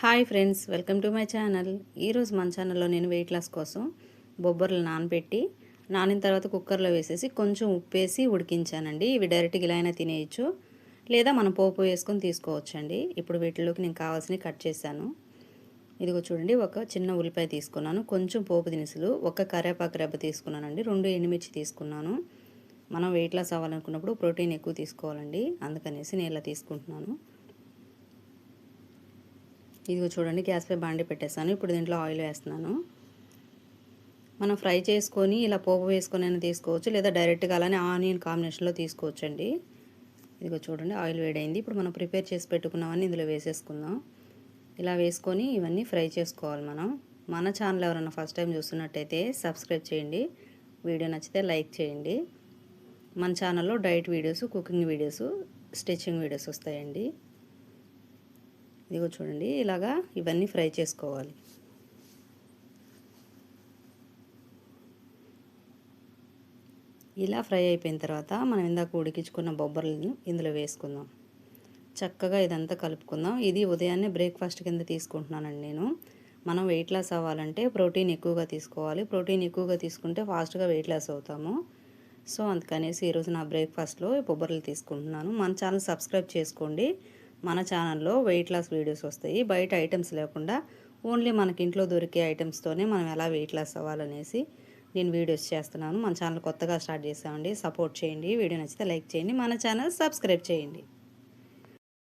Hi friends, welcome to my channel. ఈరోజు మన ఛానల్లో నేను వెయిట్ లాస్ కోసం బొబ్బర్లు నానబెట్టి నానిన తర్వాత కుక్కర్లో వేసేసి కొంచెం ఉప్పేసి ఉడికించానండి. ఇవి డైరెక్ట్గా ఇలా అయినా తినేయచ్చు, లేదా మనం పోపు వేసుకొని తీసుకోవచ్చండి. ఇప్పుడు వీటిలోకి నేను కావాల్సినవి కట్ చేశాను. ఇదిగో చూడండి, ఒక చిన్న ఉల్లిపాయ తీసుకున్నాను, కొంచెం పోపు దినుసులు, ఒక కరివేపాకు రెబ్బ తీసుకున్నానండి, 2 ఎండుమిర్చి తీసుకున్నాను. మనం వెయిట్ లాస్ అవ్వాలనుకున్నప్పుడు ప్రోటీన్ ఎక్కువ తీసుకోవాలండి, అందుకనేసి నేను ఇలా తీసుకుంటున్నాను. ఇదిగో చూడండి, గ్యాస్పై బాండి పెట్టేసాను. ఇప్పుడు దీంట్లో ఆయిల్ వేస్తున్నాను. మనం ఫ్రై చేసుకొని ఇలా పోపు వేసుకొని అయినా తీసుకోవచ్చు, లేదా డైరెక్ట్గా అలానే ఆనియన్ కాంబినేషన్లో తీసుకోవచ్చు అండి. ఇదిగో చూడండి, ఆయిల్ వేడైంది. ఇప్పుడు మనం ప్రిపేర్ చేసి పెట్టుకున్నవన్నీ ఇందులో వేసేసుకుందాం. ఇలా వేసుకొని ఇవన్నీ ఫ్రై చేసుకోవాలి. మన ఛానల్ ఎవరైనా ఫస్ట్ టైం చూస్తున్నట్టయితే సబ్స్క్రైబ్ చేయండి. వీడియో నచ్చితే లైక్ చేయండి. మన ఛానల్లో diet videos, cooking videos, stitching videos వస్తాయండి. ఇదిగో చూడండి, ఇలాగా ఇవన్నీ ఫ్రై చేసుకోవాలి. ఇలా ఫ్రై అయిపోయిన తర్వాత మనం ఇందాక ఉడికించుకున్న బొబ్బర్లను ఇందులో వేసుకుందాం. చక్కగా ఇదంతా కలుపుకుందాం. ఇది ఉదయాన్నే బ్రేక్ఫాస్ట్ కింద తీసుకుంటున్నానండి నేను. మనం వెయిట్ లాస్ అవ్వాలంటే ప్రోటీన్ ఎక్కువగా తీసుకోవాలి. ప్రోటీన్ ఎక్కువగా తీసుకుంటే ఫాస్ట్గా వెయిట్ లాస్ అవుతాము. సో అందుకనేసి ఈరోజు నా బ్రేక్ఫాస్ట్లో బొబ్బర్లు తీసుకుంటున్నాను. మన ఛానల్ సబ్స్క్రైబ్ చేసుకోండి. మన ఛానల్లో వెయిట్ లాస్ వీడియోస్ వస్తాయి. బయట ఐటమ్స్ లేకుండా ఓన్లీ మనకి ఇంట్లో దొరికే ఐటమ్స్తోనే మనం ఎలా వెయిట్ లాస్ అవ్వాలనేసి నేను వీడియోస్ చేస్తున్నాను. మన ఛానల్ కొత్తగా స్టార్ట్ చేసామండి. సపోర్ట్ చేయండి. వీడియో నచ్చితే లైక్ చేయండి. మన ఛానల్ సబ్స్క్రైబ్ చేయండి.